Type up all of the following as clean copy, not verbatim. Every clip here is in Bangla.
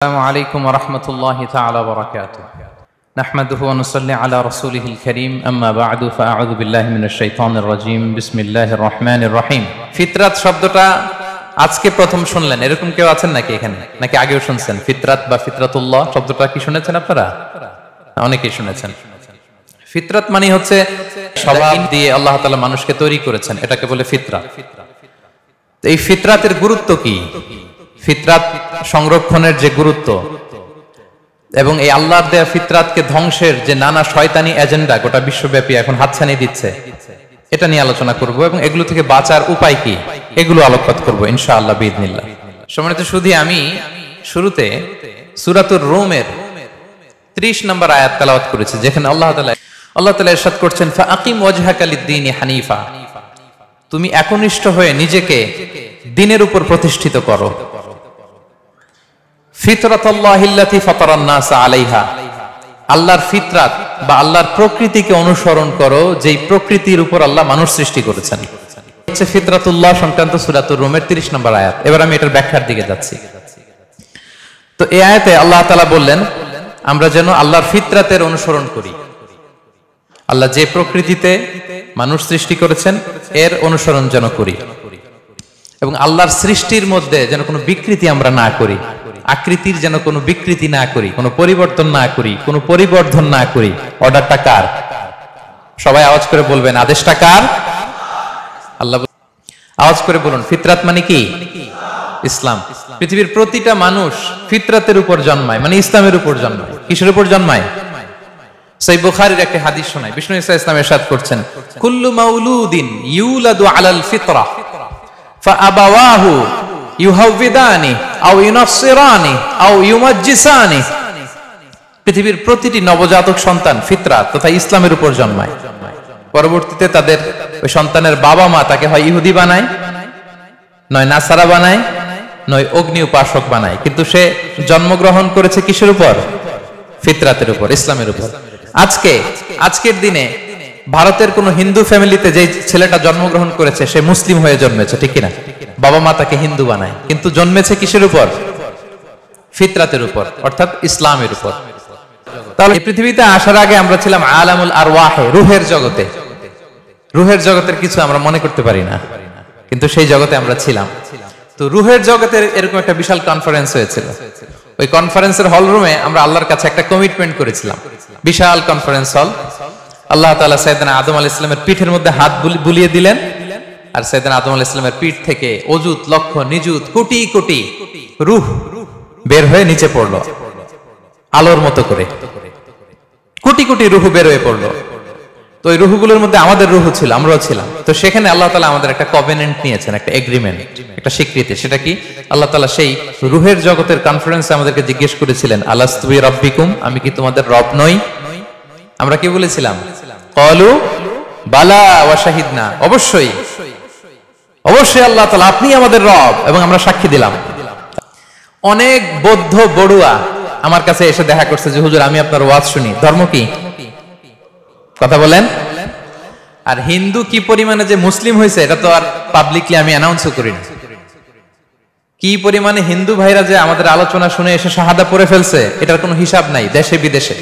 السلام عليكم ورحمة الله تعالى وبركاته نحمده ونصلي على رسوله الكريم أما بعد فأعوذ بالله من الشيطان الرجيم بسم الله الرحمن الرحيم ফিতরাত শব্দটা আজকে প্রথম শুনলেন এরকম কেউ আছেন নাকি এখানে নাকি আগেও শুনছেন ফিতরাত বা ফিতরাতুল্লাহ শব্দটা কি শুনেছেন আপনারা অনেকেই শুনেছেন ফিতরাত মানে হচ্ছে স্বভাব দিয়ে আল্লাহ তাআলা মানুষকে তৈরি করেছেন এটাকে বলে ফিতরাত এই ফিতরাতের গুরুত্ব কি ফিতরাত সংরক্ষণের যে গুরুত্ব এবং এই আল্লাহর দেয়া ফিতরাতকে ধ্বংসের যে নানা শয়তানি এজেন্ডা গোটা বিশ্বব্যাপী এখন হাতছানি দিচ্ছে এটা নিয়ে আলোচনা করব এবং এগুলো থেকে বাঁচার উপায় কি এগুলো আলোকপাত করব ইনশাআল্লাহ বিইذنিল্লাহ। সম্মানিত সুধী, আমি শুরুতে সূরাতুর রুমের 30 নম্বর আয়াত তেলাওয়াত করেছি যেখানে আল্লাহ তাআলা ইরশাদ করছেন ফাআকিম ওয়াজহাকা লিদ-দীনি হানিফা, তুমি একনিষ্ঠ হয়ে নিজেকে দ্বীনের উপর প্রতিষ্ঠিত করো। ফিতরাতাল্লাহিল্লাতী ফাতারান নাস আলাইহা, আল্লাহর ফিতরাত বা আল্লাহর প্রকৃতিকে অনুসরণ করো যেই প্রকৃতির উপর আল্লাহ মানুষ সৃষ্টি করেছেন। হচ্ছে ফিতরাতুল্লাহ সংক্রান্ত সূরাতুর রুমের 30 নম্বর আয়াত। এবার আমি এটার ব্যাখ্যার দিকে যাচ্ছি। তো এই আয়াতে আল্লাহ তাআলা বললেন আমরা যেন আল্লাহর ফিতরাতের অনুসরণ করি, আল্লাহ যে প্রকৃতিতে মানুষ সৃষ্টি করেছেন এর অনুসরণ যেন করি এবং আল্লাহর সৃষ্টির মধ্যে যেন কোনো বিকৃতি আমরা না করি, আকৃতির যেন কোনো বিকৃতি না করি, কোনো পরিবর্তন না করি, কোনো পরিবর্ধন না করি। অর্ডারটা কার? সবাই আওয়াজ করে বলবেন আদেশটা কার? আল্লাহ। আওয়াজ করে বলুন ফিতরাত মানে কি? ইসলাম। পৃথিবীর প্রতিটা মানুষ ফিতরাতের উপর জন্মায়, মানে ইসলামের উপর জন্মায়। কিসের উপর জন্মায়? সহিহ বুখারীর একটা হাদিস শোনায়, বিষ্ণু ঈসা ইসলাম ইরশাদ করছেন কুল্লু মাউলুদিন ইউলাদু আলাল ফিতরা ফাআবাওয়াহু ইউহাউবিদানি আও ইউনাসসিরানি আও ইউমাজ্জিসানি, পৃথিবীর প্রতিটি নবজাতক সন্তান ফিতরাত তথা ইসলামের উপর জন্মায়। পরবর্তীতে তাদের ওই সন্তানের বাবা মা তাকে হয় ইহুদি বানায়, নয় নাসারা বানায়, নয় অগ্নি উপাসক বানায়, কিন্তু সে জন্মগ্রহণ করেছে কিসের উপর? ফিতরাতের উপর, ইসলামের উপর। আজকের দিনে ভারতের কোন হিন্দু ফ্যামিলিতে যে ছেলেটা জন্মগ্রহণ করেছে সে মুসলিম হয়ে জন্মেছে, ঠিক কিনা? বাবা মা তাকে হিন্দু বানায়, কিন্তু জন্মেছে কিসের উপর? ফিতরাতের উপর, অর্থাৎ ইসলামের উপর। তাহলে এই পৃথিবীতে আসার আগে আমরা ছিলাম আলামুল আরওয়াহে, রুহের জগতে। রুহের জগতের কিছু আমরা মনে করতে পারি না, কিন্তু সেই জগতে আমরা ছিলাম। তো রুহের জগতের এরকম একটা বিশাল কনফারেন্স হয়েছিল। ওই কনফারেন্সের হল রুমে আমরা আল্লাহর কাছে একটা কমিটমেন্ট করেছিলাম, বিশাল কনফারেন্স হল। আল্লাহ তাআলা সাইয়েদনা আদম আলাইহিস সালামের পিঠের মধ্যে হাত বুলিয়ে দিলেন, আর সাইয়েদনা আদম আলাইহিস সালামের পিঠ থেকে অযুত লক্ষ নিযুত কোটি কোটি রূহ বের হয়ে নিচে পড়লো, আলোর মতো করে কোটি কোটি রূহ বের হয়ে পড়লো। তো ওই রূহগুলোর মধ্যে আমাদের রূহ ছিল, আমরাও ছিলাম। তো সেখানে আল্লাহ তাআলা আমাদের একটা কভেনেন্ট নিয়েছেন, একটা এগ্রিমেন্ট, একটা স্বীকৃতি। সেটা কি? আল্লাহ তাআলা সেই রূহের জগতের কনফারেন্সে আমাদেরকে জিজ্ঞেস করেছিলেন আলাস্তু বিরাব্বিকুম, আমি কি তোমাদের রব নই? আমরা কি বলেছিলাম? ক্বালু বালা ওয়া শাহিদনা, অবশ্যই অবশ্যই আল্লাহ তাআলা আপনি আমাদের রব, এবং আমরা সাক্ষী দিলাম। অনেক বৌদ্ধ বড়ুয়া আমার কাছে এসে দেখা করছে যে হুজুর আমি আপনার ওয়াজ শুনি, ধর্ম কি? কথা বলেন। আর হিন্দু কি পরিমাণে যে মুসলিম হয়েছে এটা তো আর পাবলিকলি আমি অ্যানাউন্সও করি না। কি পরিমাণে হিন্দু ভাইরা যে আমাদের আলোচনা শুনে এসে শাহাদা পড়ে ফেলছে এটার কোনো হিসাব নাই দেশে বিদেশে।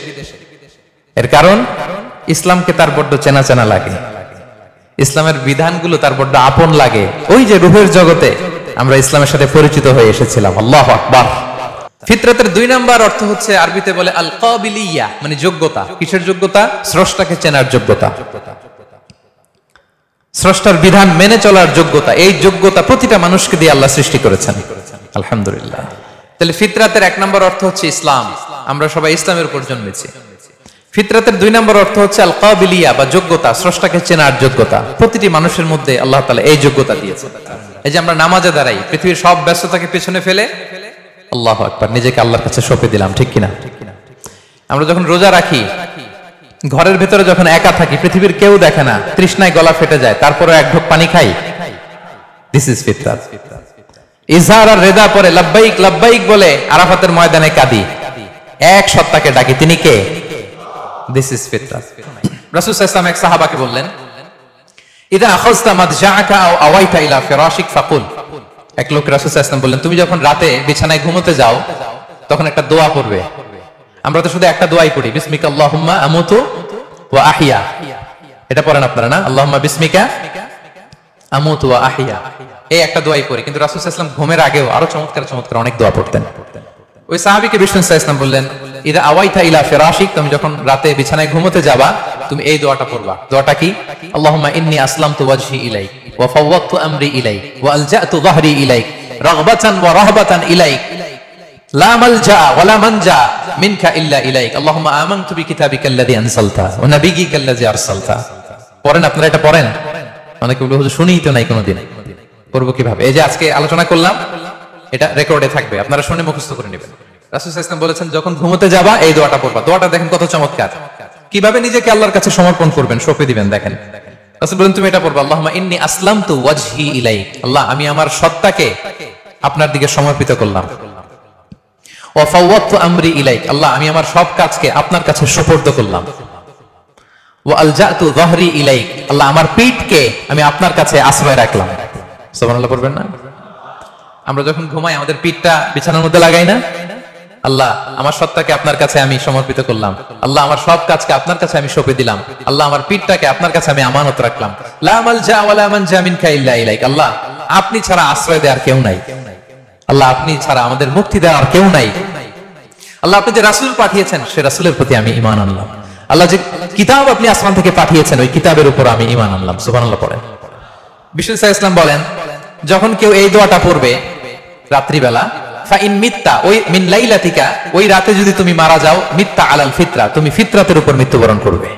এর কারণ ইসলামকে তার বড্ড চেনা চেনা লাগে, ইসলামের বিধানগুলো তার বড্ড আপন লাগে। ওই যে রূহের জগতে আমরা ইসলামের সাথে পরিচিত হয়ে এসেছিলাম। আল্লাহু আকবার। ফিতরাতের 2 নাম্বার অর্থ হচ্ছে আরবিতে বলে আল কাবিলিয়া, মানে যোগ্যতা। কিসের যোগ্যতা? স্রষ্টাকে চেনার যোগ্যতা, স্রষ্টার বিধান মেনে চলার যোগ্যতা। এই যোগ্যতা প্রতিটা মানুষকে দিয়ে আল্লাহ সৃষ্টি করেছেন, আলহামদুলিল্লাহ। তাহলে ফিতরাতের 1 নম্বর অর্থ হচ্ছে ইসলাম, আমরা সবাই ইসলামের উপর জন্মেছি। ফিতরাতের 2 নম্বর অর্থ হচ্ছে আল কাবিলিয়া বা যোগ্যতা, স্রষ্টাকে চেনার যোগ্যতা। প্রতিটি মানুষের মধ্যে আল্লাহ তাআলা এই যোগ্যতা দিয়েছেন। এই যে আমরা নামাজে দাঁড়াই, পৃথিবীর সব ব্যস্ততাকে পেছনে ফেলে আল্লাহু আকবার নিজেকে আল্লাহর কাছে সঁপে দিলাম, ঠিক কিনা? আমরা যখন রোজা রাখি, ঘরের ভেতরে যখন একা থাকি, পৃথিবীর কেউ দেখে না, তৃষ্ণায় গলা ফেটে যায়, তারপরে এক ঢোক পানি খাই, দিস ইজ ফিতরাত। ইজহার আর রেদা পরে লাব্বাইক লাব্বাইক বলে আরাফাতের ময়দানে কাঁদি, এক সত্তাকে ডাকি, তিনি কে? দিস ইজ ফিতরাত। রাসূল সাল্লাল্লাহু আলাইহি ওয়াসাল্লাম এক সাহাবাকে বললেন ইদা আখাযতা মাদজাআকা আও আওয়াইতা ইলা ফিরাশিক ফাকুল, এক লোক রাসূল সাল্লাল্লাহু আলাইহি ওয়াসাল্লাম বললেন তুমি যখন রাতে বিছানায় ঘুমোতে যাও তখন একটা দোয়া পড়বে। আমরা তো শুধু একটা দোয়াই পড়ি, বিসমিকা আল্লাহুম্মা আমুতু ওয়া আহইয়া, এটা পড়েন আপনারা না? আল্লাহুম্মা বিসমিকা আমুতু ওয়া আহইয়া, এই একটা দোয়াই পড়ি। কিন্তু রাসূল সাল্লাল্লাহু আলাইহি ওয়াসাল্লাম ঘুমের আগেও আরো চমৎকার চমৎকার অনেক দোয়া পড়তেন। ওই সাহাবীকে বিষ্ণু সাল্লাল্লাহু আলাইহি ওয়াসাল্লাম বললেন, ইদা আওয়াইতা ইলা ফিরাশিক, তুমি যখন রাতে বিছানায় ঘুমোতে যাবা তুমি এই দোয়াটা পড়বা। দোয়াটা কি? আল্লাহুম্মা ইন্নী আসলামতু ওয়াজহি ইলাইক ওয়া ফাওয়াদতু আমরি ইলাইক ওয়া আলজাতু যাহরি ইলাইক রাগবাতান ওয়া রাহবাতান ইলাইক লা মালজা ওয়া লা মানজা মিনকা ইল্লা ইলাইক আল্লাহুম্মা আমানতু বিকিতাবিকাল্লাযী আনসালতা ওয়া নাবিয়্যিকাল্লাযী আরসালতা। পড়েন আপনারা, এটা পড়েন? অনেকে বলে হুজুর শুনিই তো নাই কোনোদিন, পড়বো কিভাবে? এই যে আজকে আলোচনা করলাম, এটা রেকর্ডে থাকবে, আপনারা শুনে মুখস্থ করে নেবেন। রাসূল সাল্লাল্লাহু আলাইহি ওয়াসাল্লাম বলেছেন যখন ঘুমোতে যাবা এই দোয়াটা পড়বা। দোয়াটা দেখেন কত চমৎকার, কিভাবে নিজেকে আল্লাহর কাছে সমর্পণ করবেন, সঁপে দিবেন। দেখেন রাসূল বলেন তুমি এটা পড়বা, আল্লাহুম্মা ইন্নী আসলামতু ওয়াজহি ইলাইক, আল্লাহ আমি আমার সত্তাকে আপনার দিকে সমর্পিত করলাম। ওয়া ফাওয়াদতু আমরি ইলাইক, আল্লাহ আমি আমার সব কাজকে আপনার কাছে সুপর্দ করলাম। ওয়া আলজাতু যাহরি ইলাইক, আল্লাহ আমার পিঠকে আমি আপনার কাছে আশ্রয় রাখলাম। সুবহানাল্লাহ পড়বেন না? আমরা যখন ঘুমাই আমাদের পিঠটা বিছানার মধ্যে লাগাই না? আল্লাহ আমার সত্তাকে আপনার কাছে আমি সমর্পিত করলাম, আল্লাহ আমার সব কাজকে আপনার কাছে আমি সঁপে দিলাম, আল্লাহ আমার পিঠটাকে আপনার কাছে আমি আমানত রাখলাম। লা মালজা ওয়া লা মানজা মিনকা ইল্লা ইলাইক, আল্লাহ আপনি ছাড়া আশ্রয় দেওয়ার কেউ নাই, আল্লাহ আপনি ছাড়া আমাদের মুক্তি দেওয়ার কেউ নাই। আল্লাহ আপনি যে রাসূল পাঠিয়েছেন সে রাসূলের প্রতি আমি ঈমান আনলাম। আল্লাহ যে কিতাব আপনি আসমান থেকে পাঠিয়েছেন ওই কিতাবের উপর আমি ঈমান আনলাম। সুবহানাল্লাহ পড়েন। বিষ্ণু সাল্লাল্লাহু আলাইহি ওয়াসাল্লাম বলেন যখন কেউ এই দোয়াটা পড়বে রাত্রিবেলা, ফাইন মিত্তা, ওই মিন লাইলাতিকা, ওই রাতে যদি তুমি মারা যাও, মিত্তা আলাল ফিতরা, তুমি ফিতরাতের উপর মৃত্যুবরণ করবে।